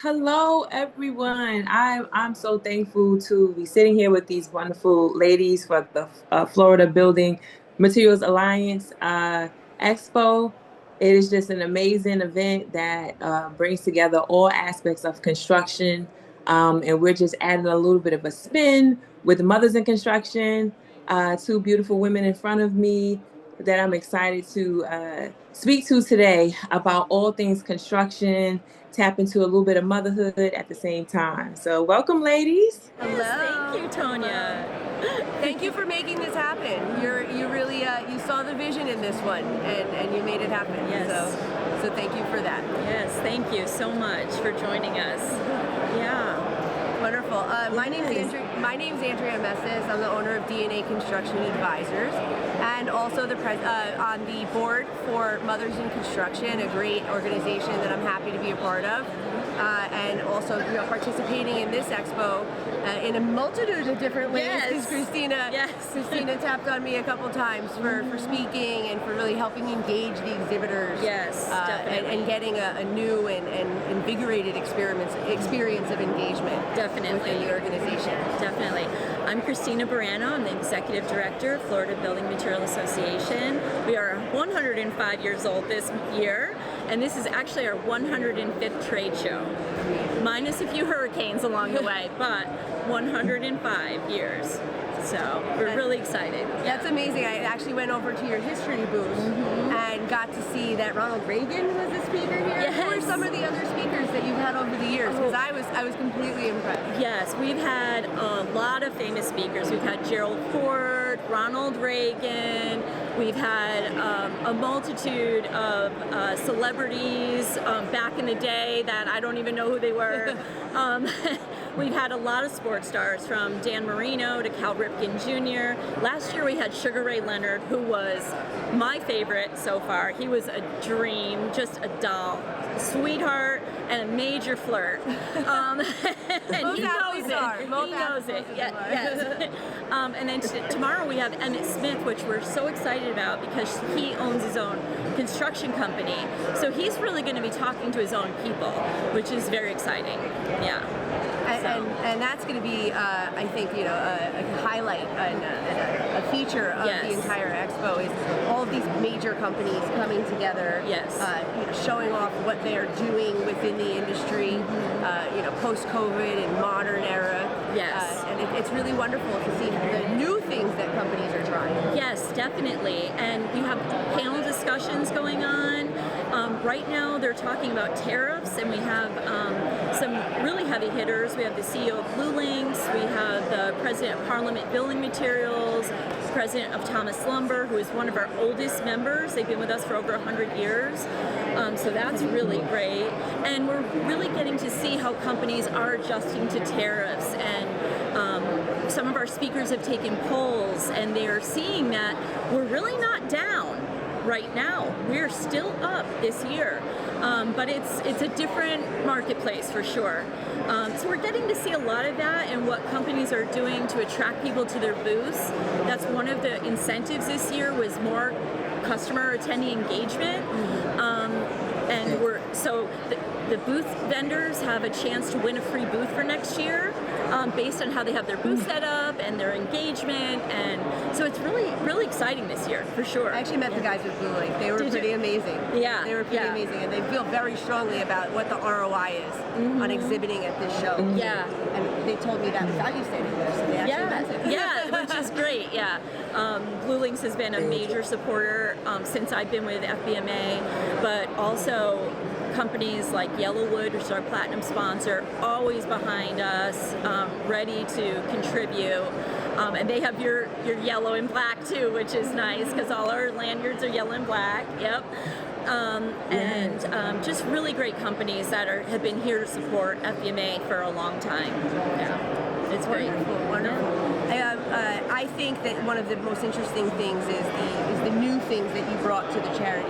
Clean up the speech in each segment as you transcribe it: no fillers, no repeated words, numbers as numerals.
Hello, everyone. I'm so thankful to be sitting here with these wonderful ladies for the Florida Building Materials Alliance Expo. It is just an amazing event that brings together all aspects of construction, and we're just adding a little bit of a spin with mothers in construction. Two beautiful women in front of me that I'm excited to speak to today about all things construction, tap into a little bit of motherhood at the same time. So, welcome, ladies. Hello. Yes, thank you, Tonia. Thank you for making this happen. You really you saw the vision in this one, and you made it happen. Yes. So thank you for that. Yes, thank you so much for joining us. Yeah. Wonderful. My name's Andrea Mesis. I'm the owner of DNA Construction Advisors, and also on the board for Mothers in Construction, a great organization that I'm happy to be a part of, and also participating in this expo in a multitude of different ways. Yes. Kristina tapped on me a couple times for speaking and for really helping engage the exhibitors. Yes, definitely. And getting a new and invigorated experience of engagement. Definitely. Within the organization. Definitely. I'm Kristina Berano. I'm the Executive Director of Florida Building Material Association. We are 105 years old this year, and this is actually our 105th trade show. Minus a few hurricanes along the way, but 105 years. So we're really excited. That's amazing. I actually went over to your history booth and got to see that Ronald Reagan was a speaker here. Yes. Who are some of the other speakers that you've had over the years? Because I was completely impressed. Yes, we've had a lot of famous speakers. We've had Gerald Ford, Ronald Reagan. We've had a multitude of celebrities back in the day that I don't even know who they were. We've had a lot of sports stars, from Dan Marino to Cal Ripken Jr. Last year we had Sugar Ray Leonard, who was my favorite so far. He was a dream, just a doll, a sweetheart, and a major flirt. And he knows it. He knows it. Yes. And then tomorrow we have Emmett Smith, which we're so excited about because he owns his own construction company. So he's really going to be talking to his own people, which is very exciting. Yeah. And that's going to be, I think, a highlight and a feature of the entire expo is all of these major companies coming together. Yes. Showing off what they are doing within the industry, post-COVID and modern era. Yes. And it's really wonderful to see the new things that companies are trying. Yes, definitely. And we have panel discussions going on. Right now they're talking about tariffs, and we have some really heavy hitters. We have the CEO of Blue Links, we have the president of Parliament Building Materials, president of Thomas Lumber, who is one of our oldest members. They've been with us for over 100 years. So that's really great. And we're really getting to see how companies are adjusting to tariffs. And some of our speakers have taken polls, and they are seeing that we're really not down right now. We're still up this year. But it's a different marketplace for sure. So we're getting to see a lot of that and what companies are doing to attract people to their booths. That's one of the incentives this year, was more customer attendee engagement. And the booth vendors have a chance to win a free booth for next year, based on how they have their booth set up and their engagement. And so it's really, really exciting this year, for sure. I actually met the guys with Blue Link. They were pretty amazing. Yeah. They were pretty amazing, and they feel very strongly about what the ROI is on exhibiting at this show. Yeah. And they told me that without you stating there, so they actually meant it. Yeah, which is great, yeah. Blue Links has been a major supporter since I've been with FBMA, but also companies like Yellowwood, which is our platinum sponsor, always behind us, ready to contribute. And they have your yellow and black too, which is nice because all our lanyards are yellow and black. Yep. And just really great companies that have been here to support FBMA for a long time. Yeah, it's great. Wonderful. I think that one of the most interesting things is the new things that you brought to the charity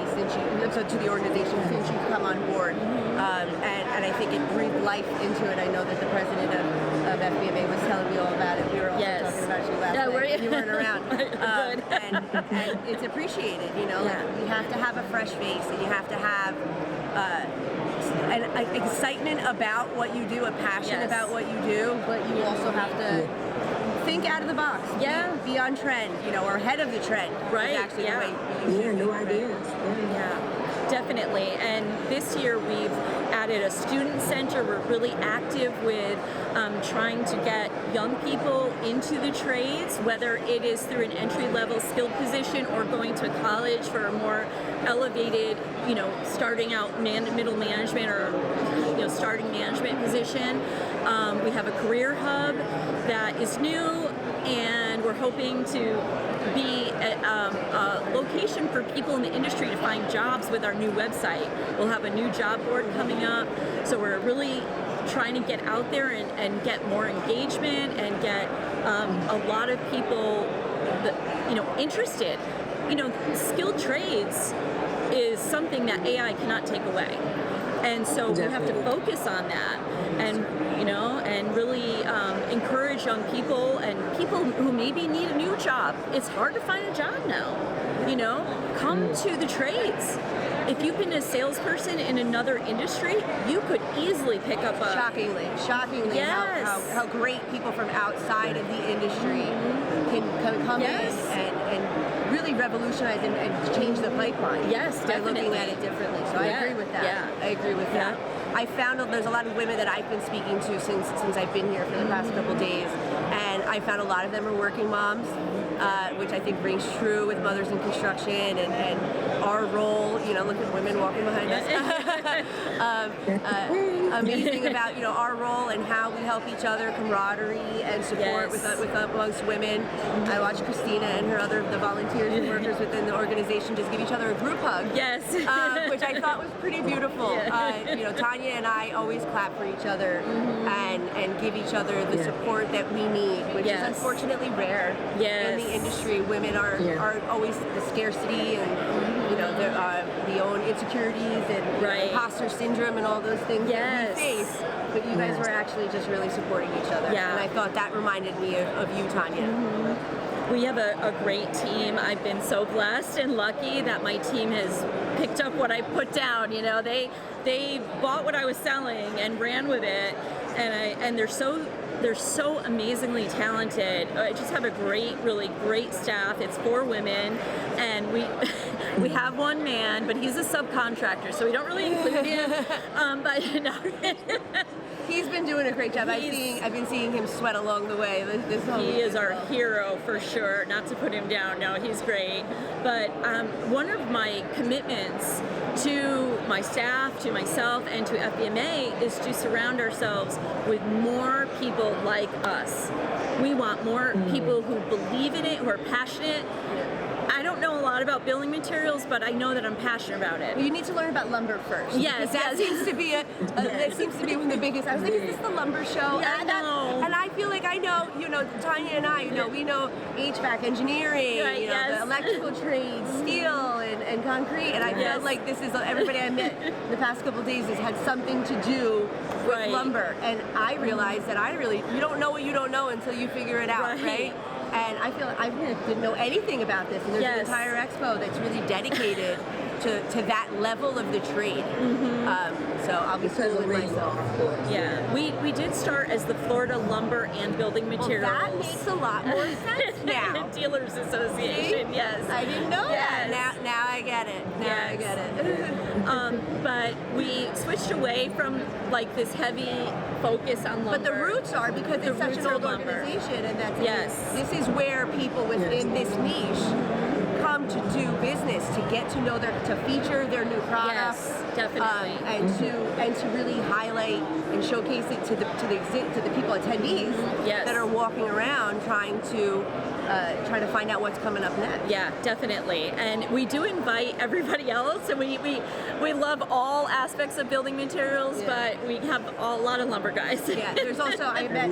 to the organization since you've come on board, and I think it breathed life into it. I know that the president of FBMA was telling me all about it. We were also talking about you last night. You weren't around. And it's appreciated. You have to have a fresh face, and you have to have excitement about what you do, a passion Yes. about what you do, but you also have to think out of the box. Yeah. Be on trend, or ahead of the trend. Right, Is actually yeah. the way you should New be, right? ideas. Yeah, definitely. And this year we've added a student center. We're really active with trying to get young people into the trades, whether it is through an entry-level skilled position or going to college for a more elevated, starting out middle management or starting management position. We have a career hub that is new, and we're hoping to be a location for people in the industry to find jobs with our new website. We'll have a new job board coming up, so we're really trying to get out there and get more engagement and get a lot of people that, interested. Skilled trades is something that AI cannot take away. And so we have to focus on that, and and really encourage young people and people who maybe need a new job. It's hard to find a job now. Come to the trades. If you've been a salesperson in another industry, you could easily pick up a Shockingly, Yes. how great people from outside of the industry can come Yes. in and really revolutionize and change the pipeline. Yes, by looking definitely. at it differently. So I Yeah, agree with that. yeah. I agree with that. I found there's a lot of women that I've been speaking to since I've been here for the past couple days, and I found a lot of them are working moms, which I think rings true with mothers in construction and our role. Look at women walking behind us. Amazing about our role and how we help each other, camaraderie and support Yes. with amongst women. I watched Kristina and the volunteers and workers within the organization just give each other a group hug. Yes. Which I thought was pretty beautiful. Tanya and I always clap for each other and give each other the support that we need, which is unfortunately rare in the industry. Women are always the scarcity and the own insecurities and imposter syndrome and all those things that we face. But you guys were actually just really supporting each other. Yeah. And I thought that reminded me of you, Tonia. We have a great team. I've been so blessed and lucky that my team has picked up what I put down. They bought what I was selling and ran with it, and they're so amazingly talented. I just have a really great staff. It's 4 women, and we we have 1 man, but he's a subcontractor, so we don't really include him. But He's been doing a great job. I've been seeing him sweat along the way. This whole he is our hero for sure. Not to put him down. No, he's great. But one of my commitments to my staff, to myself, and to FBMA is to surround ourselves with more people like us. We want more people who believe in it, who are passionate. I don't know a lot about building materials, but I know that I'm passionate about it. You need to learn about lumber first. Yes, that seems to be that seems to be one of the biggest. I was like, is this the lumber show? Yeah, and I feel like I know. Tanya and I, we know HVAC engineering, the electrical trades, steel and concrete, and I felt like this is everybody I met the past couple of days has had something to do with lumber, and I realized that you don't know what you don't know until you figure it out, right? And I feel I didn't know anything about this, and there's an entire expo that's really dedicated to that level of the trade. So I'll be schooling myself. Yeah, we did start as the Florida Lumber and Building Materials. Well, that makes a lot more sense now. Dealers Association. See? Yes, I didn't know that. Now I get it. I get it. But we switched away from this heavy focus on lumber. But the roots are because it's such an old organization, and that's this is where people within this niche come to do business, to get to know to feature their new products, definitely, and to really highlight and showcase it to the people attendees that are walking around trying to find out what's coming up next. Yeah, definitely. And we do invite everybody else, and we love all aspects of building materials, but we have a lot of lumber guys. Yeah, there's also, I met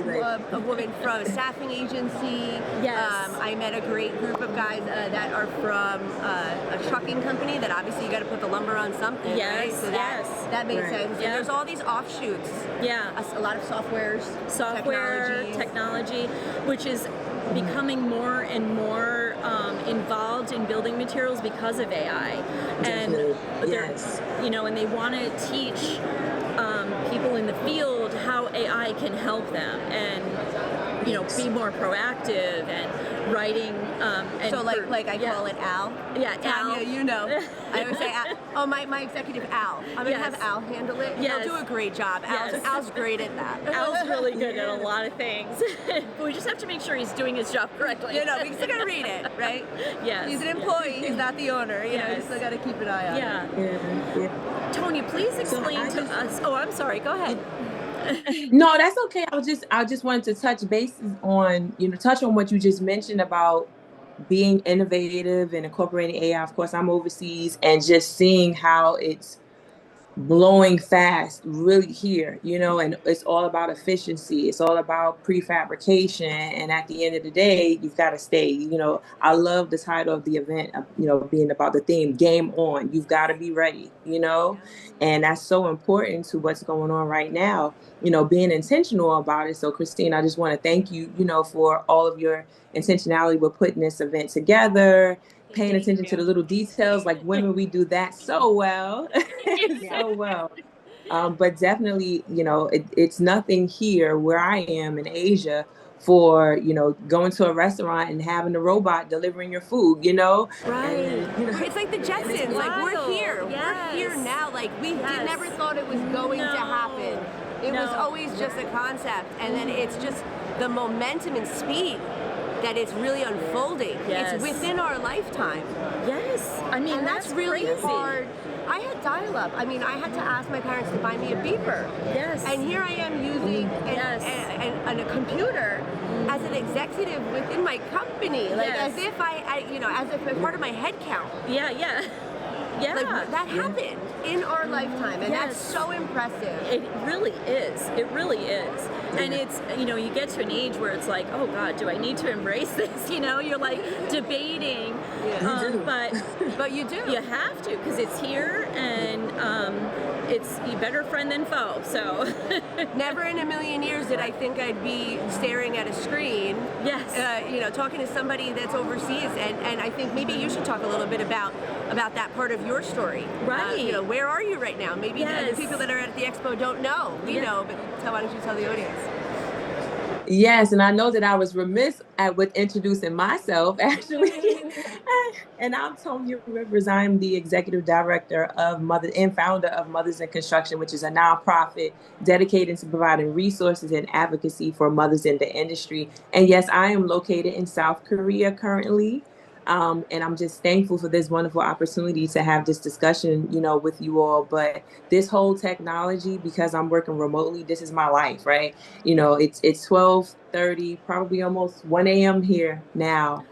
a woman from a staffing agency. Yes. I met a great group of guys that are from a trucking company that obviously you got to put the lumber on something, right? So that makes sense. And there's all these offshoots. Yeah. A lot of software, technology, which is becoming more and more involved in building materials because of AI. And and they want to teach field how AI can help them and be more proactive and writing. And so like I call it Al. Yeah, Tonia, Al. you know. I always say, Al. Oh, my executive Al. I'm gonna have Al handle it. Yes. He'll do a great job. Al's great at that. Al's really good at a lot of things. But we just have to make sure he's doing his job correctly. We still gotta read it, right? Yes. He's an employee. He's not the owner. You still gotta keep an eye on it. Yeah. Tonia, please explain to us. Oh, I'm sorry. Go ahead. No, that's okay. I just wanted to touch bases on, touch on what you just mentioned about being innovative and incorporating AI. Of course, I'm overseas, and just seeing how it's blowing fast really here, and it's all about efficiency. It's all about prefabrication. And at the end of the day, you've got to stay, I love the title of the event, being about the theme, game on. You've got to be ready, and that's so important to what's going on right now, being intentional about it. So Kristina, I just want to thank you, for all of your intentionality with putting this event together, paying attention to the little details. Like women, we do that so well. So well. But definitely, it's nothing here where I am in Asia for, going to a restaurant and having a robot delivering your food, Right. And, It's like the Jetsons. Like, we're here. Yes. We're here now. Like, we never thought it was going to happen. It was always just a concept. And then it's just the momentum and speed that it's really unfolding. Yes. It's within our lifetime. Yes. I mean, and that's really crazy. hard. I had dial-up. I mean, I had to ask my parents to buy me a beeper. Yes. And here I am using a computer as an executive within my company, like as if as if it's part of my head count. Yeah. Like that happened in our lifetime, and that's so impressive. It really is. It really is. And it's, you get to an age where it's like, oh God, do I need to embrace this? You're like debating, but you do. You have to, because it's here, and it's you better friend than foe. So never in a million years did I think I'd be staring at a screen. Yes. Talking to somebody that's overseas, and I think maybe you should talk a little bit about that part of your story. Right. Where are you right now? Maybe the people that are at the expo don't know. We know, but why don't you tell the audience? Yes, and I know that I was remiss with introducing myself, actually. And I'm Tonia Rivers. I'm the executive director of and founder of Mothers in Construction, which is a nonprofit dedicated to providing resources and advocacy for mothers in the industry. And yes, I am located in South Korea currently. And I'm just thankful for this wonderful opportunity to have this discussion, with you all. But this whole technology, because I'm working remotely, this is my life, right? It's 12:30, probably almost 1 a.m. here now.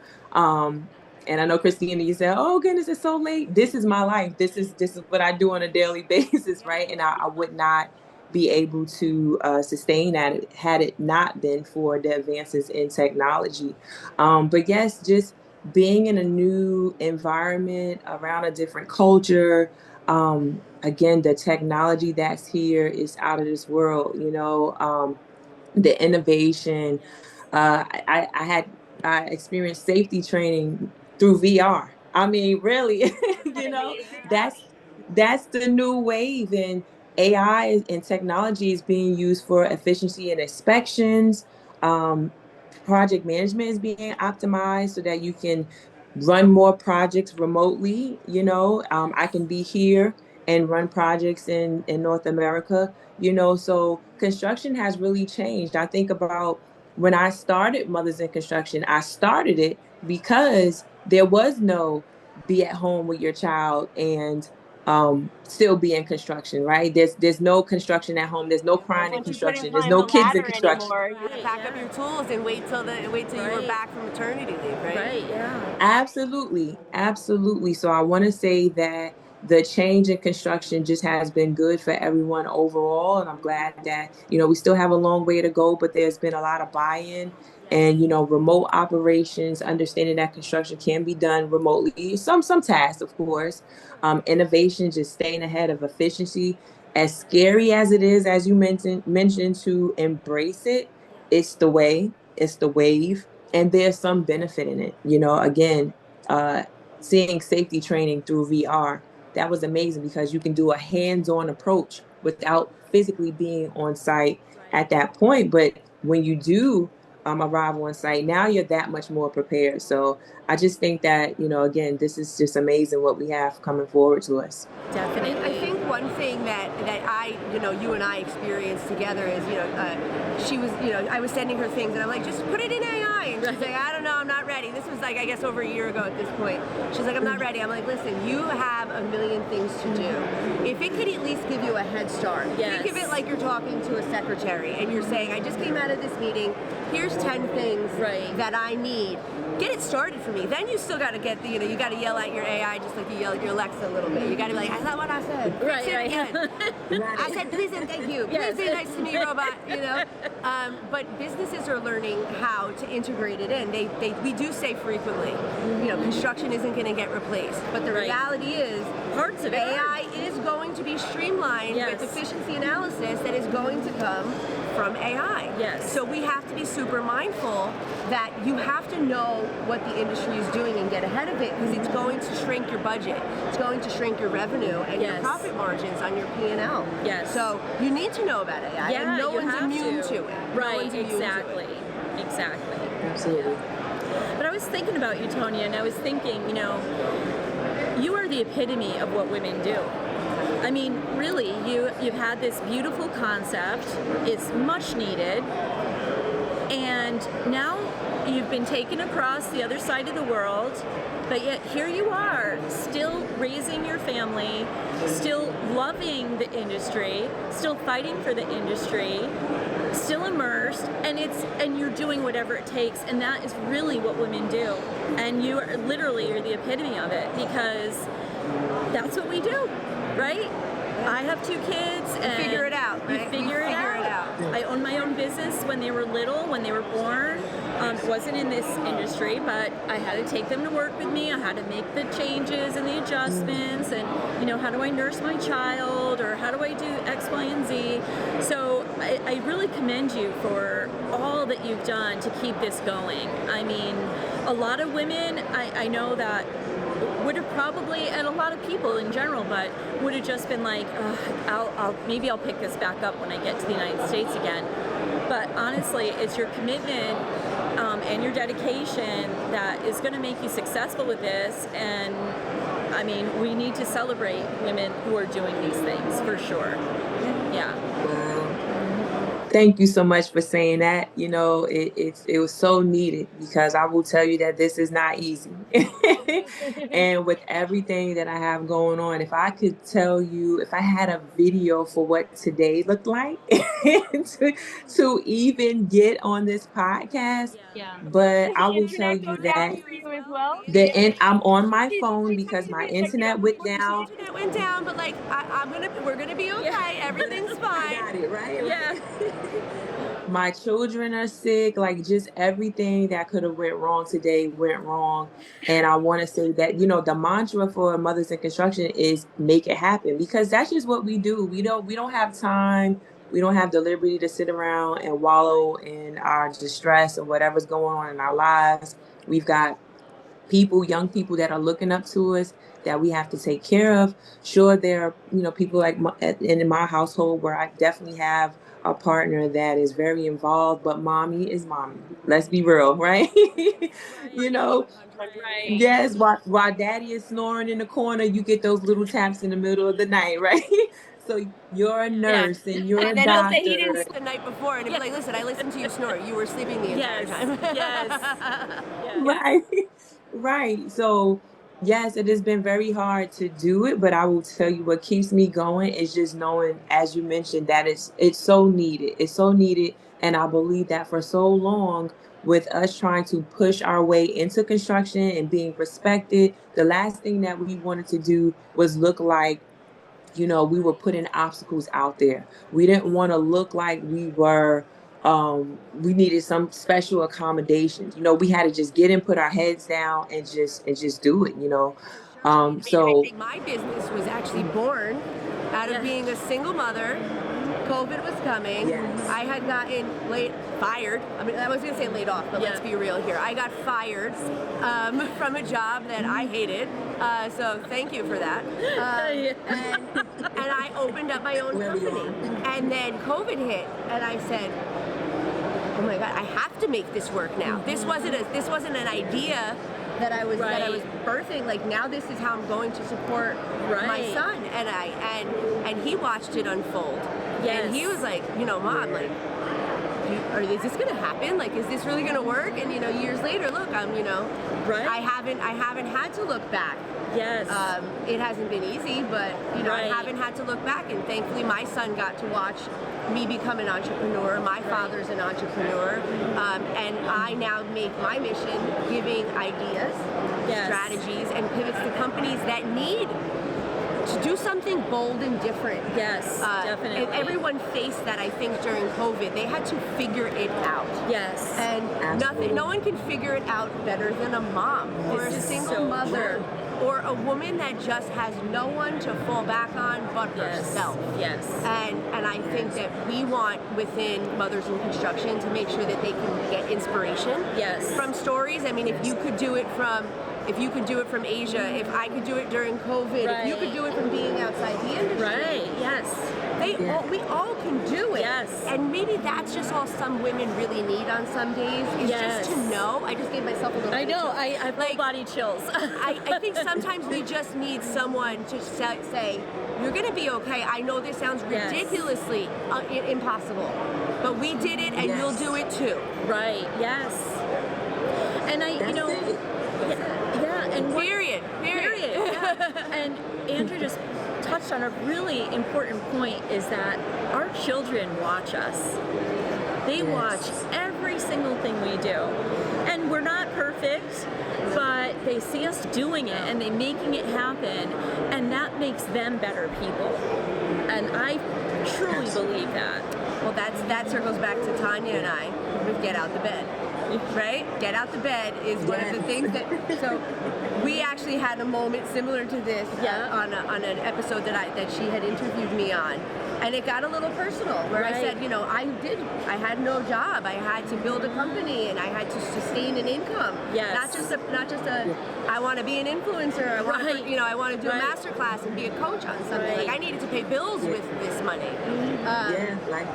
And I know, Kristina, you said, "Oh goodness, it's so late." This is my life. This is what I do on a daily basis, right? And I would not be able to sustain that had it not been for the advances in technology. But yes, just being in a new environment around a different culture. Again, the technology that's here is out of this world. The innovation. I experienced safety training through VR. I mean, really, that's the new wave, and AI and technology is being used for efficiency and inspections. Project management is being optimized so that you can run more projects remotely. I can be here and run projects in North America. So construction has really changed. I think about when I started Mothers in Construction, I started it because there was no be at home with your child and still be in construction, right? There's no construction at home. There's no crying in construction. There's no kids in construction. Anymore. You pack up your tools and wait till you were back from maternity leave, right? Right. Yeah. Absolutely. So I want to say that the change in construction just has been good for everyone overall, and I'm glad that we still have a long way to go, but there's been a lot of buy-in. And remote operations, understanding that construction can be done remotely. Some tasks, of course. Innovation, just staying ahead of efficiency. As scary as it is, as you mentioned, to embrace it, it's the way, it's the wave, and there's some benefit in it. Again, seeing safety training through VR, that was amazing because you can do a hands-on approach without physically being on site at that point. But when you do arrive on site, now you're that much more prepared. So I just think that, again, this is just amazing what we have coming forward to us. Definitely. I think one thing that I, you and I experienced together is, she was, I was sending her things and I'm like, just put it in AI. And she's like, I don't know, I'm not ready. This was like, I guess over a year ago at this point. She's like, I'm not ready. I'm like, listen, you have a million things to do. If it could at least give you a head start, think of it like you're talking to a secretary and you're saying, I just came out of this meeting. Here's 10 things that I need. Get it started for me. Then you still got to get the, you got to yell at your AI just like you yell at your Alexa a little bit. You got to be like, I thought what I said. Right. I said, please and thank you. Please be nice to me, robot. But businesses are learning how to integrate it in. We do say frequently, construction isn't going to get replaced. But the reality is, parts of AI is going to be streamlined with efficiency analysis that is going to come from AI. Yes. So we have to be super mindful that you have to know what the industry is doing and get ahead of it, because it's going to shrink your budget. It's going to shrink your revenue and your profit margins on your P&L. Yes. So you need to know about AI, and no one's immune to it. Right, exactly. Exactly. Absolutely. But I was thinking about you, Tonia, and I was thinking, you are the epitome of what women do. I mean, really, you've had this beautiful concept. It's much needed. And now you've been taken across the other side of the world, but yet here you are, still raising your family, still loving the industry, still fighting for the industry, still immersed, and you're doing whatever it takes, and that is really what women do. And you're the epitome of it, because that's what we do, right? I have 2 kids, and you figure it out, right? You figure it out. I owned my own business when they were little, when they were born. It wasn't in this industry, but I had to take them to work with me. I had to make the changes and the adjustments, and how do I nurse my child, or how do I do X, Y, and Z? So I really commend you for all that you've done to keep this going. I mean, a lot of women, I know that would have probably, and a lot of people in general, but would have just been like, maybe I'll pick this back up when I get to the United States again. But honestly, it's your commitment and your dedication that is going to make you successful with this. And I mean, we need to celebrate women who are doing these things, for sure. Yeah. Thank you so much for saying that. It was so needed, because I will tell you that this is not easy. And with everything that I have going on, if I could tell you, if I had a video for what today looked like to even get on this podcast, but I will tell you that I'm on my phone because my internet went down. Internet went down, but like we're gonna be okay. Everything's fine. I got it right. Yeah. My children are sick, like just everything that could have went wrong today went wrong. And I want to say that, the mantra for Mothers in Construction is make it happen, because that's just what we do. We don't have time. We don't have the liberty to sit around and wallow in our distress or whatever's going on in our lives. We've got young people that are looking up to us that we have to take care of. Sure, there are, people like in my household where I definitely have a partner that is very involved, but mommy is mommy. Let's be real, right? Right. Yes, while daddy is snoring in the corner, you get those little taps in the middle of the night, right? So you're a nurse and you're a doctor. And then he'll say he didn't sleep the night before, and he'll be like, listen, I listened to you snore. You were sleeping the entire time. Right. Right. So yes, it has been very hard to do it, but I will tell you what keeps me going is just knowing, as you mentioned, that it's so needed. It's so needed. And I believe that for so long, with us trying to push our way into construction and being respected, the last thing that we wanted to do was look like, we were putting obstacles out there. We didn't want to look like we were we needed some special accommodations. We had to just get in, put our heads down, and just do it. So I think my business was actually born out of being a single mother COVID was coming. Yes. I had gotten fired. I mean, I was going to say laid off, but let's be real here. I got fired from a job that I hated. So thank you for that. And I opened up my own company. And then COVID hit, and I said, "Oh my God, I have to make this work now." This wasn't an idea that I was birthing. Like, now this is how I'm going to support my son, and he watched it unfold. Yes. And he was like, Mom, like, is this gonna happen? Like, is this really gonna work? And years later, look, I'm I haven't had to look back. Yes. It hasn't been easy, but I haven't had to look back, and thankfully my son got to watch me become an entrepreneur. My father's an entrepreneur, and I now make my mission giving ideas, strategies, and pivots to companies that need to do something bold and different. Yes, definitely. And everyone faced that, I think, during COVID. They had to figure it out. Yes. And no one can figure it out better than a mom or a single mother. Or a woman that just has no one to fall back on but herself. Yes. And I think that we want within Mothers in Construction to make sure that they can get inspiration from stories. I mean, if you could do it from Asia, if I could do it during COVID, if you could do it from being outside the industry. Yes. We all can do it. Yes. And maybe that's just all some women really need on some days, is just to know. I just gave myself a little I know, I have full body chills. I think sometimes we just need someone to say, you're going to be okay. I know this sounds ridiculously impossible, but we did it, and you'll do it too. Right, yes. And and period. Yeah. And Andrea just touched on a really important point, is that our children watch us. They watch every single thing we do. And we're not perfect, but they see us doing it and they making it happen, and that makes them better people. And I truly believe that. Well, that circles back to Tonia and I with Get Out the Bed. Right? Get Out the Bed is one of the things that, so we actually had a moment similar to this on an episode that she had interviewed me on. And it got a little personal, where I said, I had no job. I had to build a company, and I had to sustain an income. Yes. Not just a I want to be an influencer. I want to do a master class and be a coach on something. Like, I needed to pay bills with this money.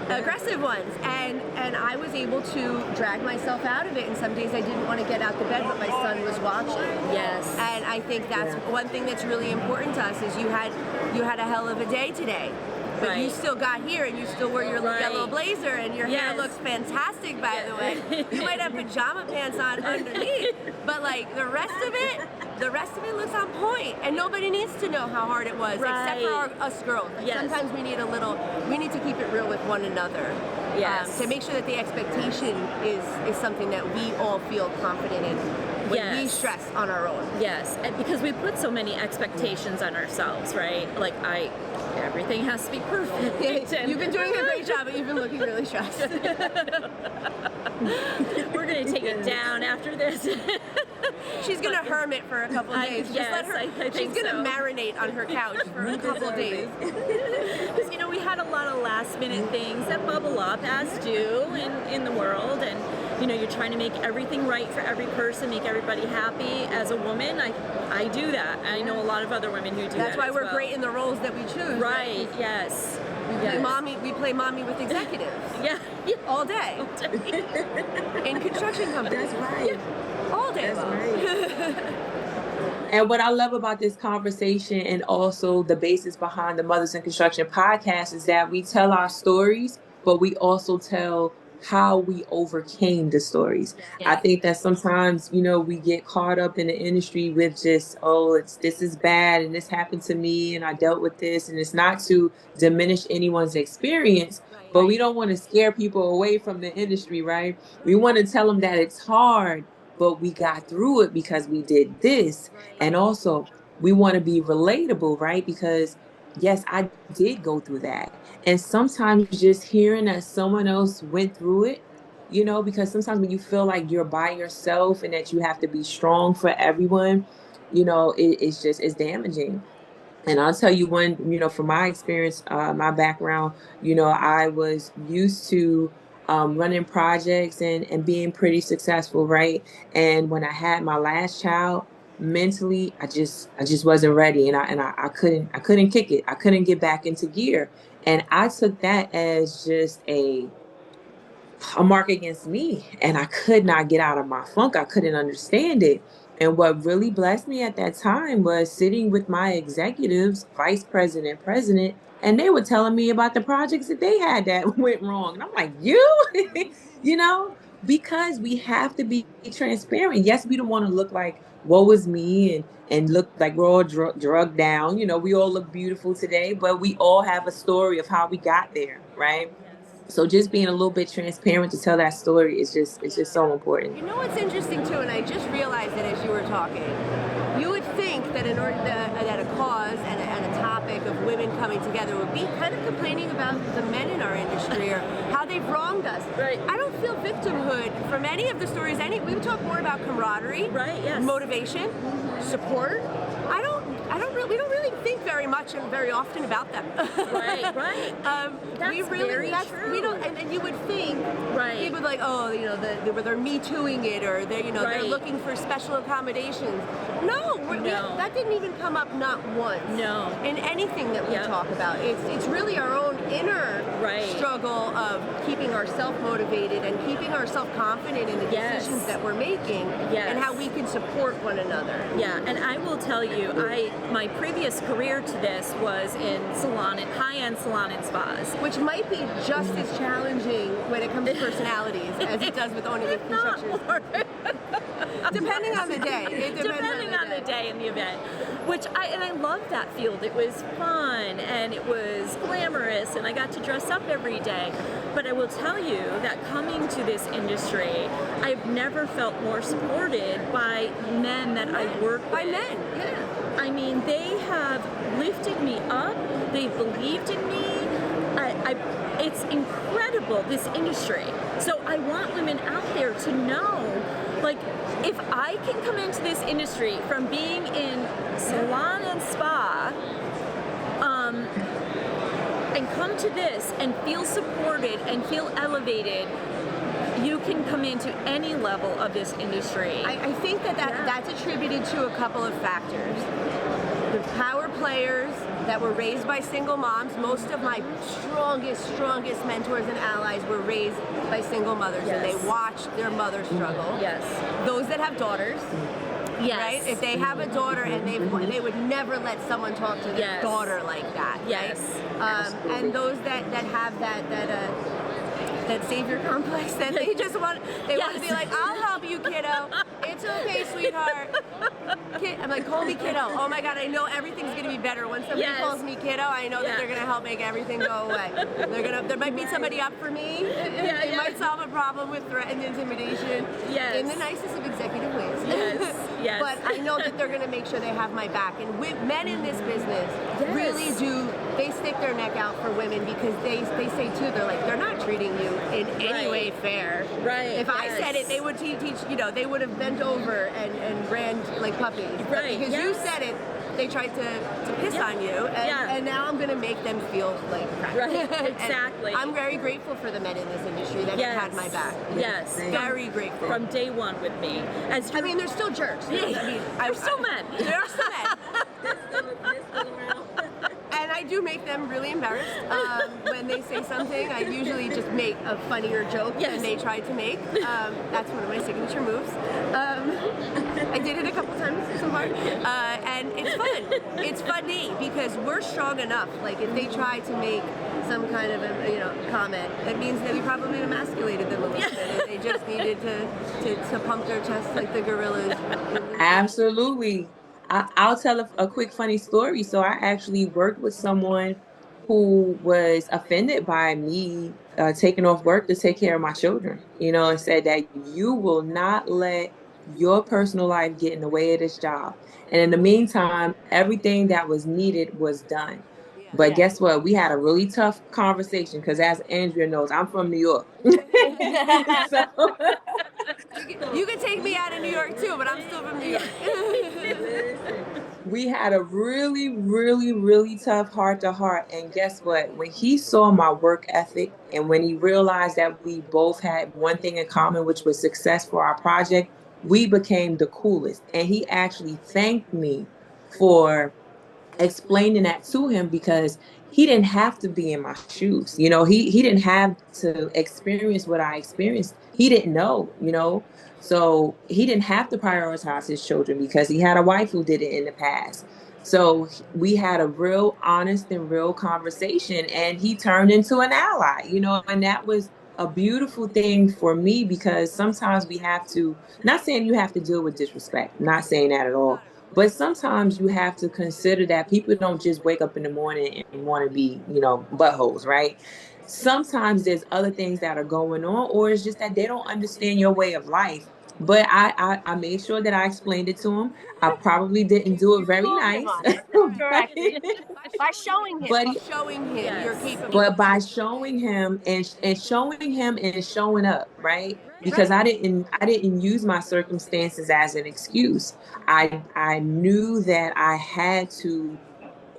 Aggressive ones. And I was able to drag myself out of it, and some days I didn't want to get out the bed, but my son was watching. Yes. And I think that's one thing that's really important to us, is you had a hell of a day today. But you still got here, and you still wear your yellow blazer, and your hair looks fantastic, by the way. You might have pajama pants on underneath, but like the rest of it looks on point, and nobody needs to know how hard it was, except for us girls. Like, sometimes we need to keep it real with one another. To make sure that the expectation is something that we all feel confident in when we stress on our own. Yes, and because we put so many expectations on ourselves, right? Like, everything has to be perfect. You've been doing a great job, but you've been looking really stressed. We're going to take it down after this. She's going to hermit for a couple of days. Just let her. She's going to marinate on her couch for a couple of days. Because, we had a lot of last minute things that bubble up, as do in the world. And, you're trying to make everything right for every person, make everybody happy. As a woman, I do that. I know a lot of other women who do that. That's why we're great in the roles that we choose. Right, yes. We play mommy with executives. All day. In construction companies. That's right. All day. That's right. And what I love about this conversation, and also the basis behind the Mothers in Construction podcast, is that we tell our stories, but we also tell how we overcame the stories. I think that sometimes, we get caught up in the industry with just, this is bad, and this happened to me, and I dealt with this. And it's not to diminish anyone's experience, but we don't want to scare people away from the industry, right? We want to tell them that it's hard, but we got through it because we did this. And also, we want to be relatable, right? Because yes, I did go through that. And sometimes just hearing that someone else went through it, because sometimes when you feel like you're by yourself and that you have to be strong for everyone, it's damaging. And I'll tell you one, from my experience, my background, I was used to running projects and being pretty successful, right? And when I had my last child, mentally, I just wasn't ready, and I couldn't kick it. I couldn't get back into gear, and I took that as just a mark against me, and I could not get out of my funk. I couldn't understand it. And what really blessed me at that time was sitting with my executives, vice president, president, and they were telling me about the projects that they had that went wrong. And I'm like, you, you know, because we have to be transparent. Yes, we don't want to look like woe is me and look like we're all drugged down. We all look beautiful today, but we all have a story of how we got there, right? So just being a little bit transparent to tell that story is just so important. You know what's interesting too, and I just realized it as you were talking. You would think that in order that a cause and a topic of women coming together would be kind of complaining about the men in our industry or how they've wronged us. Right. I don't feel victimhood from any of the stories. We would talk more about camaraderie, right? Yes. Motivation, support. We don't really think very much and very often about them. Right, right. That's true. We don't, and you would think, right? People like, oh, they're me tooing it, or they're, right. they're looking for special accommodations. No, that didn't even come up not once. No. In anything that we talk about, it's really our own inner struggle of keeping ourselves motivated and keeping ourselves confident in the decisions that we're making, and how we can support one another. Yeah, and I will tell you, my previous career to this was in high-end salon and spas, which might be just as challenging when it comes to personalities as it does with owning a construction. Depending on the day. Depending on the day and the event. I loved that field. It was fun and it was glamorous and I got to dress up every day. But I will tell you that coming to this industry, I've never felt more supported by men that I work with. By men, yeah. I mean, they have lifted me up. They've believed in me. It's incredible, this industry. So I want women out there to know, like, if I can come into this industry from being in salon and spa, and come to this and feel supported and feel elevated, you can come into any level of this industry. I think that's attributed to a couple of factors. The power players that were raised by single moms. Most of my strongest mentors and allies were raised by single mothers, and they watched their mother struggle. Yes. Those that have daughters. Yes. Right? If they have a daughter and they would never let someone talk to their daughter like that. Yes. Right? And those that have that savior complex, that they just want to be like, I'll help you, kiddo. It's okay, sweetheart. I'm like, call me kiddo. Oh my God, I know everything's gonna be better when somebody calls me kiddo. I know that they're gonna help make everything go away. There might be somebody up for me. They might solve a problem with threat and intimidation. Yes. In the nicest of executive ways. Yes. Yes. But I know that they're gonna make sure they have my back. And men in this business really do. They stick their neck out for women because they say too. They're like, they're not treating you in any way fair. Right. If I said it, they would teach. They would have bent over and ran like puppies. Right. Because you said it, they tried to piss on you, and now I'm going to make them feel like crap. Right. Exactly. I'm very grateful for the men in this industry that have had my back. Yes. Very grateful. From day one with me. I mean, they're still jerks. They're still men. They're still men. And I do make them really embarrassed when they say something. I usually just make a funnier joke than they tried to make. That's one of my signature moves. I did it a couple times so far, and it's fun. It's funny because we're strong enough. Like if they try to make some kind of comment, that means that we probably emasculated them a little bit. And they just needed to pump their chests like the gorillas. Absolutely. I'll tell a quick funny story. So I actually worked with someone who was offended by me taking off work to take care of my children, and said that you will not let your personal life get in the way of this job. And in the meantime, everything that was needed was done. But guess what? We had a really tough conversation because, as Andrea knows, I'm from New York. So, You can take me out of New York too, but I'm still from New York. We had a really, really, really tough heart to heart. And guess what? When he saw my work ethic and when he realized that we both had one thing in common, which was success for our project, we became the coolest. And he actually thanked me for explaining that to him because he didn't have to be in my shoes. He didn't have to experience what I experienced. He didn't know, So he didn't have to prioritize his children because he had a wife who did it in the past. So we had a real honest and real conversation and he turned into an ally, and that was a beautiful thing for me because sometimes we have to, not saying you have to deal with disrespect, not saying that at all, but sometimes you have to consider that people don't just wake up in the morning and want to be, buttholes, right? Sometimes there's other things that are going on, or it's just that they don't understand your way of life. But I made sure that I explained it to him. I probably didn't do it You very told him nice. on it. That's correct. By showing him, But your capability. but by showing him and showing him and showing up, right? Because Right. I didn't use my circumstances as an excuse. I knew that I had to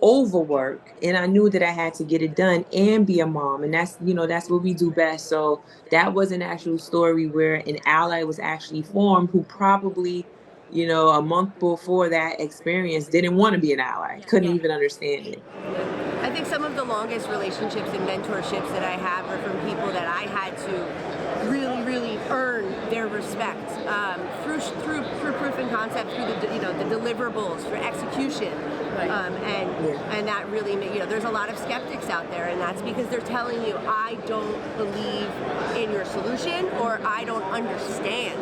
overwork and I knew that I had to get it done and be a mom, and that's what we do best. So that was an actual story where an ally was actually formed who probably, a month before that experience didn't want to be an ally, couldn't even understand it. I think some of the longest relationships and mentorships that I have are from people that I had to really, really earn their respect through proof and concept, through the deliverables, for execution, and that really there's a lot of skeptics out there, and that's because they're telling you, I don't believe in your solution, or I don't understand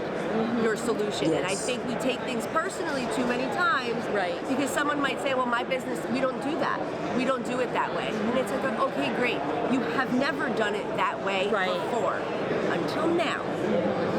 your solution. And I think we take things personally too many times, because someone might say, well, my business, we don't do that. We don't do it that way. And it's like, okay, great. You have never done it that way before, until now.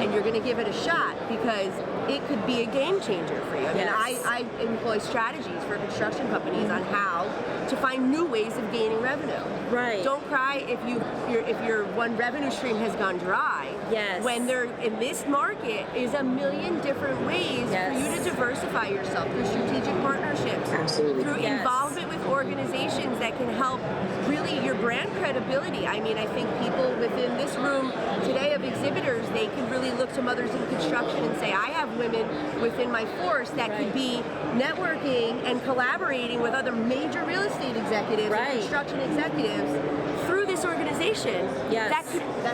And you're going to give it a shot because it could be a game changer for you. I mean, I employ strategies for construction companies on how to find new ways of gaining revenue. Right. Don't cry if your one revenue stream has gone dry. Yes. When there in this market is a million different ways for you to diversify yourself through strategic partnerships, through involvement with organizations that can help really your brand credibility. I mean, I think people within this room today of exhibitors, they can really look to mothers in construction and say, I have women within my force that could be networking and collaborating with other major real estate executives and construction executives through this organization. That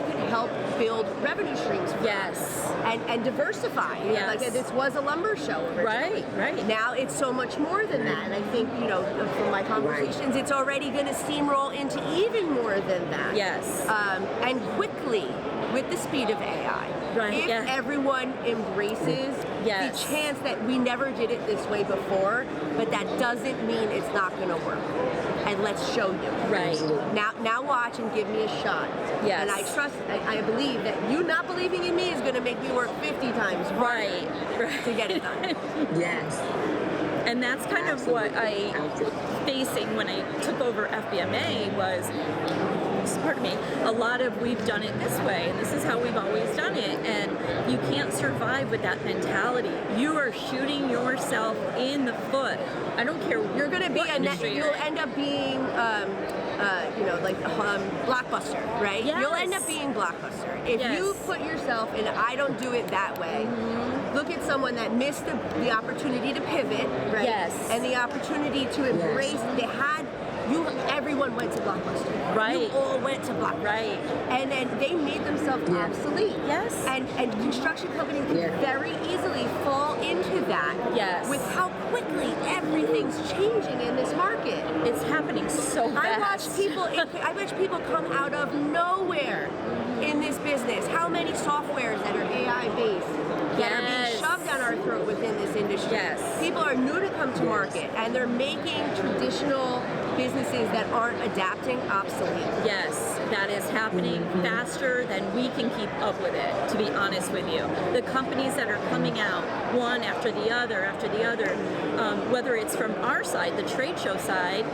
could help build revenue streams for us and diversify. Like this was a lumber show originally. Right. Now it's so much more than that. And I think, from my conversations, it's already going to steamroll into even more than that. And quickly, with the speed of AI. If everyone embraces the chance that we never did it this way before, but that doesn't mean it's not going to work. And let's show you. Now watch and give me a shot. And I trust, I believe that you not believing in me is going to make me work 50 times harder to get it done. And that's kind of what I facing when I took over FBMA was, pardon me, a lot of we've done it this way and this is how we've always done it, and you can't survive with that mentality. You are shooting yourself in the foot. I don't care. You're going to be you'll end up being Blockbuster, right? You'll end up being Blockbuster if you put yourself in I don't do it that way. Look at someone that missed the opportunity to pivot, and the opportunity to embrace. Everyone went to Blockbuster. You all went to Blockbuster. And then they made themselves obsolete. And construction companies can very easily fall into that. With how quickly everything's changing in this market. It's happening so fast. I watch people come out of nowhere in this business. How many softwares that are AI based that are being shoved down our throat within this industry? People are new to come to market, and they're making traditional businesses that aren't adapting obsolete. That is happening faster than we can keep up with it, to be honest with you. The companies that are coming out, one after the other, whether it's from our side, the trade show side,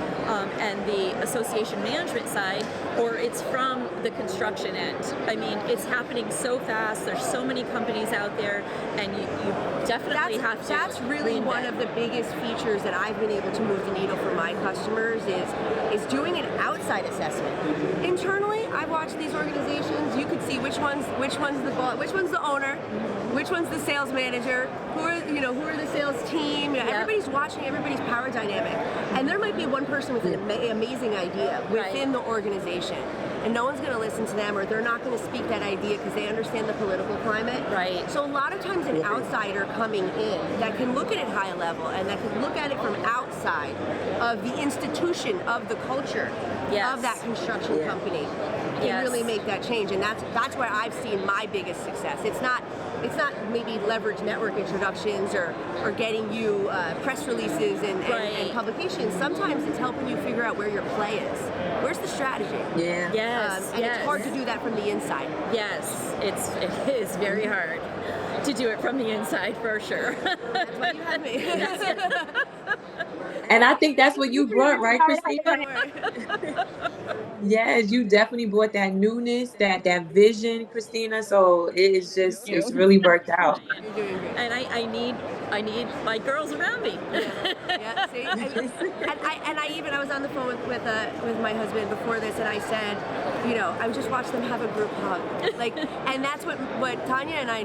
and the association management side, or it's from the construction end. I mean, it's happening so fast. There's so many companies out there, and you definitely have to. That's really reinvent. one of the biggest features that I've been able to move the needle for my customers is doing an outside assessment. Internally, I've watched these organizations. You could see which one's the boss, which one's the owner, which one's the sales manager, who are the sales team. Yep. Everybody's watching everybody's power dynamic, and there might be one person with an amazing idea within the organization, and no one's going to listen to them, or they're not going to speak that idea because they understand the political climate. Right. So a lot of times an outsider coming in that can look at it high level and that can look at it from outside of the institution, of the culture of that construction company can really make that change. And that's where I've seen my biggest success. It's not maybe leverage network introductions or getting you press releases and publications. Sometimes it's helping you figure out where your play is. Where's the strategy? Yeah. Yes. And it's hard to do that from the inside. Yes. It is very hard to do it from the inside, for sure. That's why you have me. And I think that's what you brought, right, Kristina? Yes, you definitely brought that newness, that vision, Kristina. So it's really worked out. You're doing great. And I need my girls around me. Yeah, see? I was on the phone with my husband before this, and I said, I would just watch them have a group hug. And that's what Tonia and I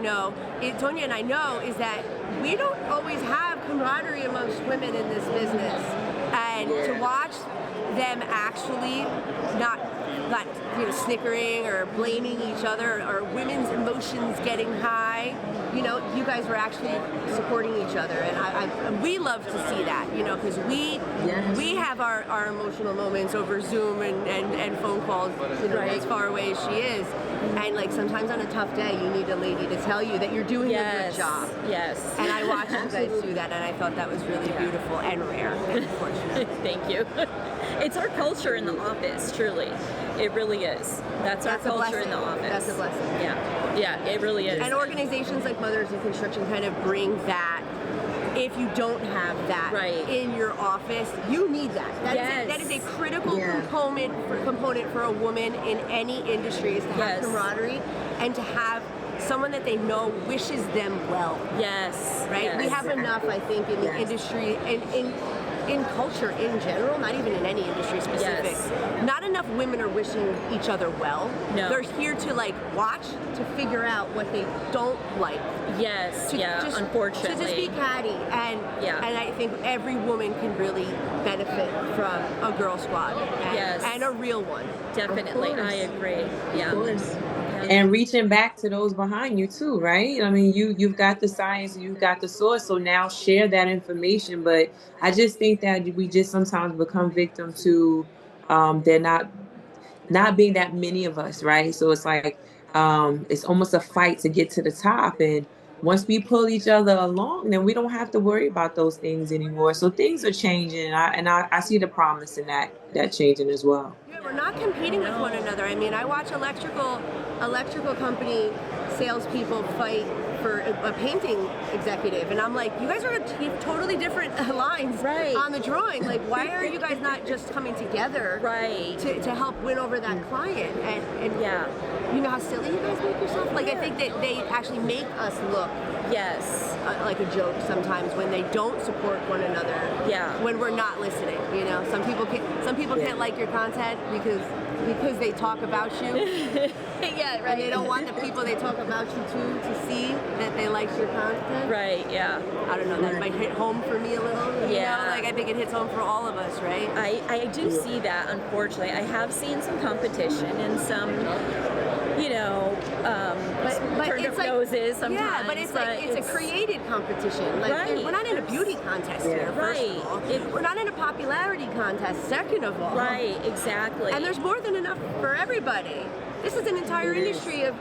know is that we don't always have camaraderie amongst women in this business. And to watch them actually not snickering or blaming each other, or women's emotions getting high. You guys were actually supporting each other, and we love to see that. Because we have our emotional moments over Zoom and phone calls, as far away as she is. And sometimes on a tough day, you need a lady to tell you that you're doing a good job. Yes. And I watched you guys do that, and I thought that was really beautiful and rare, unfortunately. Thank you. It's our culture in the office, truly. It really is. That's our culture in the office. That's a blessing. Yeah, it really is. And organizations like Mothers in Construction kind of bring that. If you don't have that in your office, you need that. That is a critical component for a woman in any industry, is to have camaraderie and to have someone that they know wishes them well. Yes. Right? Yes. We have enough, I think, in the industry and in culture in general, not even in any industry specific. Yes. Not enough women are wishing each other well. No. They're here to watch, to figure out what they don't like. Yes. Unfortunately. To just be catty, and I think every woman can really benefit from a girl squad, and a real one. Definitely, I agree. Yeah. Of course. And reaching back to those behind you too, right? I mean, you've got the science, you've got the source, so now share that information. But I just think that we just sometimes become victim to there not being that many of us, right? So it's it's almost a fight to get to the top, and once we pull each other along, then we don't have to worry about those things anymore. So things are changing, and I see the promise in that changing as well. Yeah, we're not competing with one another. I mean, I watch electrical company salespeople fight for a painting executive, and I'm like, you guys are on totally different lines on the drawing. Why are you guys not just coming together to help win over that client? And you know how silly you guys make yourself? I think that they actually make us look like a joke sometimes when they don't support one another. When we're not listening, some people can't like your content because they talk about you. And they don't want the people they talk about you to see that they like your content. I don't know, that might hit home for me a little. You know? I think it hits home for all of us, right? I do see that, unfortunately. I have seen some competition and some, turned up noses sometimes. Yeah, but it's a created competition. We're not in a beauty contest here, first of all. We're not in a popularity contest, second of all. Exactly. And there's more than enough for everybody. This is an entire industry of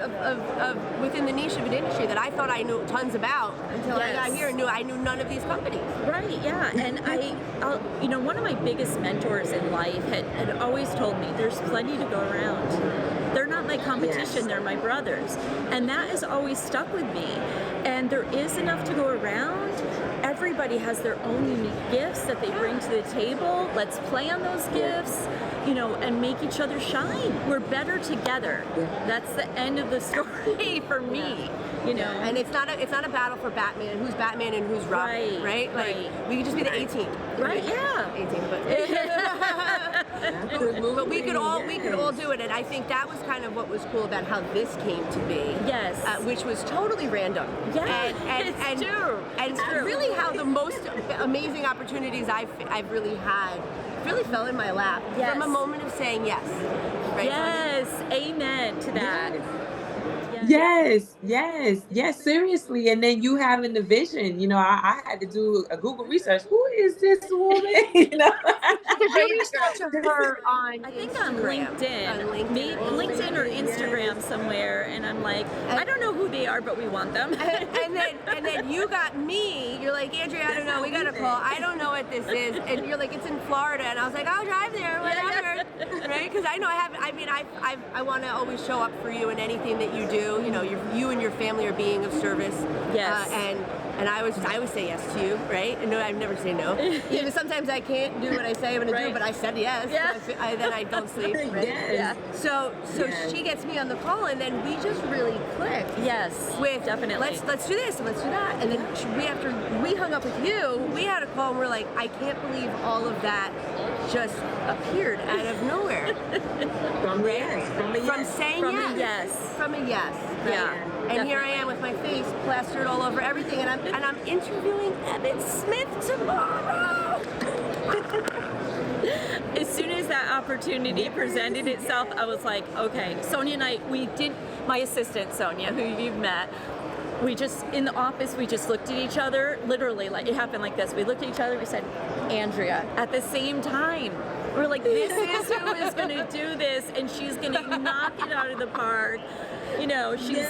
within the niche of an industry that I thought I knew tons about until I got here and I knew none of these companies. And one of my biggest mentors in life had always told me there's plenty to go around. They're not my competition, they're my brothers. And that has always stuck with me. And there is enough to go around. Everybody has their own unique gifts that they bring to the table. Let's play on those gifts, you know, and make each other shine. We're better together. That's the end of the story for me. You know, and it's not a battle for Batman. Who's Batman and who's Robin, right? Like we could just be the A-team, right? Yeah, A-team, but we could all do it. And I think that was kind of what was cool about how this came to be. Yes, which was totally random. Yeah, and true. And really, how the most amazing opportunities I've really had really fell in my lap from a moment of saying yes. Right? Yes, amen to that. Yes, seriously. And then you having the vision, you know, I had to do a Google research. Who is this woman? You know, I reached out to her on I think on LinkedIn or Instagram somewhere, and I'm like, I don't know who they are, but we want them. and then you got me. You're like, Andrea, I don't know. We got a call. I don't know what this is. And you're like, it's in Florida. And I was like, I'll drive there, whatever, right? Because I know I want to always show up for you in anything that you do. You know, you and your family are being of service. Yes. And I always say yes to you, right? And no, I never say no. Even sometimes I can't do what I say I'm going to do, but I said yes. So then I don't sleep, right? Yes. So she gets me on the call, and then we just really clicked. Yes, with definitely. Let's do this and let's do that. And then after we hung up with you, we had a call and we're like, I can't believe all of that just appeared out of nowhere. From saying yes. From a yes. Right? Yeah. And definitely. here I am with my face plastered all over everything, and I'm interviewing Evan Smith tomorrow. As soon as that opportunity presented itself, I was like, okay. Sonia and I, my assistant Sonia, who you've met, we just, in the office, we just looked at each other, literally, like it happened like this. We looked at each other, we said, Andrea, at the same time. We're like, this is who is going to do this, and she's going to knock it out of the park. You know, she's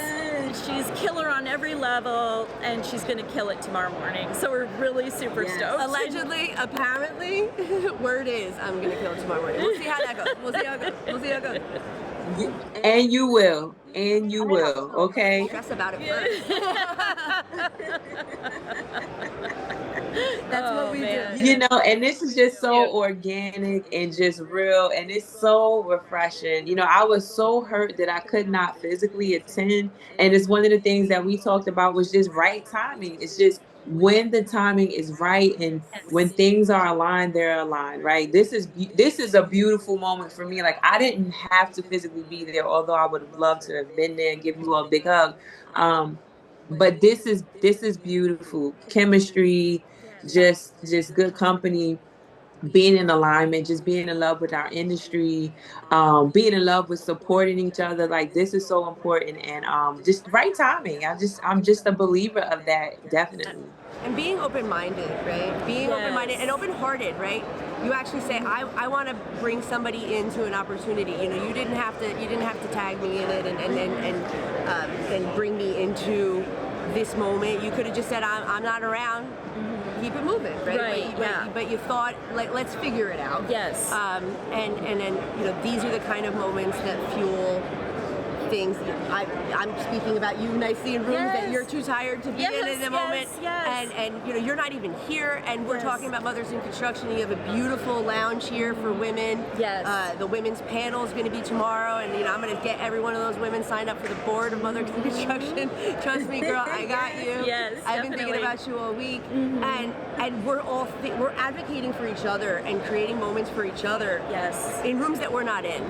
killer on every level, and she's going to kill it tomorrow morning. So we're really super stoked. Allegedly, apparently, word is I'm going to kill it tomorrow morning. We'll see how that goes. We'll see how it goes. And you will. Okay. Stress about it first. That's what we do. You know, and this is just so organic and just real, and it's so refreshing. You know, I was so hurt that I could not physically attend, and it's one of the things that we talked about was just right timing. It's just when the timing is right and when things are aligned, they're aligned, right? This is a beautiful moment for me. Like, I didn't have to physically be there, although I would have loved to have been there and give you all a big hug. But this is beautiful. Chemistry, just good company, being in alignment, just being in love with our industry, being in love with supporting each other. Like, this is so important, and just right timing. I'm just a believer of that, definitely. And being open-minded, right? Being open-minded and open-hearted, right? You actually say, I want to bring somebody into an opportunity. You know, you didn't have to tag me in it and bring me into this moment. You could have just said, I'm not around. Mm-hmm. Keep it moving, right? But you thought, like, let's figure it out. Yes. And then, you know, these are the kind of moments that fuel things. I'm speaking about you nicely in rooms that you're too tired to be in the moment. Yes. And you know, you're not even here, and we're talking about Mothers in Construction. You have a beautiful lounge here for women. Yes. The women's panel is going to be tomorrow, and you know, I'm going to get every one of those women signed up for the board of Mothers in Construction. Trust me, girl, I got you. Yes, I've been thinking about you all week. Mm-hmm. And we're all we're advocating for each other and creating moments for each other. Yes. In rooms that we're not in.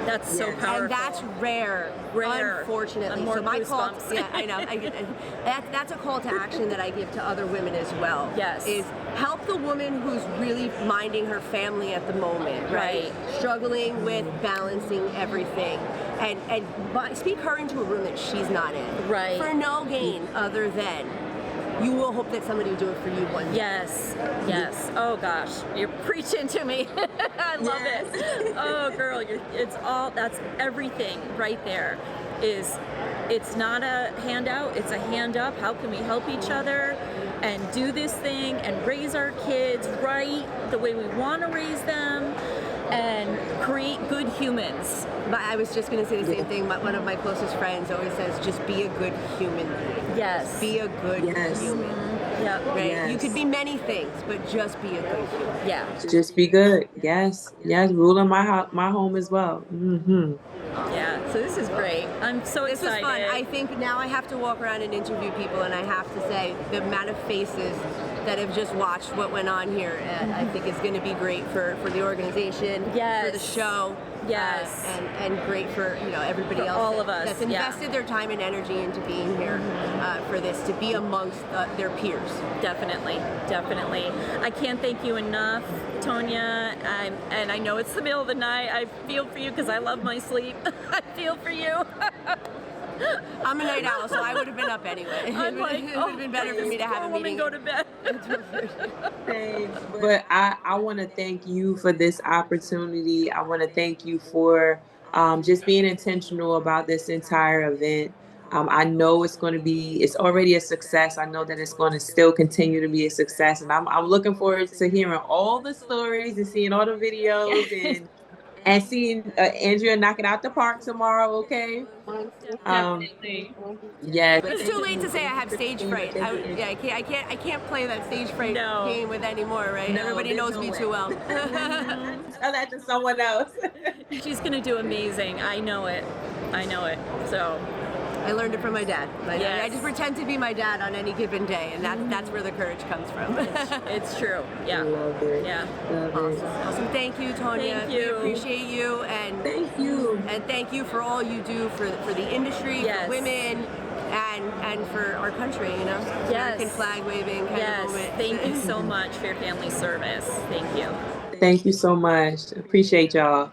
That's so powerful. And that's rare, unfortunately. More so my call, I know. That's a call to action that I give to other women as well. Yes. Is help the woman who's really minding her family at the moment, right? Struggling with balancing everything. And speak her into a room that she's not in. Right. For no gain other than you will hope that somebody will do it for you one day. Yes. Oh gosh, you're preaching to me. I love it. Oh girl, that's everything right there. It's not a handout, it's a hand up. How can we help each other and do this thing and raise our kids right the way we want to raise them? and create good humans. But I was just going to say the same thing. One of my closest friends always says, just be a good human being. Yes. Be a good human. Yep. Right? Yes. You could be many things, but just be a good human. Yeah. Just be good. Yes. Yes. Ruling my home as well. Mm-hmm. Yeah. So this is great. I'm so This was excited. fun. I think now I have to walk around and interview people, and I have to say the amount of faces that have just watched what went on here, I think is going to be great for the organization, for the show. Yes. And great for everybody else, all of us, that's invested their time and energy into being here for this, to be amongst their peers. Definitely. I can't thank you enough, Tonia. And I know it's the middle of the night. I feel for you because I love my sleep. I feel for you. I'm a night owl, so I would have been up anyway. I'm like, it would have been better for me to have a meeting. Go to bed. But I want to thank you for this opportunity. I want to thank you for just being intentional about this entire event. I know it's already a success. I know that it's going to still continue to be a success. And I'm looking forward to hearing all the stories and seeing all the videos and seeing Andrea knock it out the park tomorrow, okay? Definitely. Yes. It's too late to say I have stage fright. I can't play that stage fright game with anymore, right? No, everybody knows me too well. Tell that to someone else. She's going to do amazing. I know it. So I learned it from my dad. Yes. I just pretend to be my dad on any given day, and that's where the courage comes from. it's true. Yeah. Love it. Yeah. Love it. Awesome. Thank you, Tonia. Thank you. We appreciate you, and Thank you. And thank you for all you do for the industry, for women, and for our country. American flag waving kind of moment. Thank you so much for your family service. Thank you. Thank you so much. Appreciate y'all.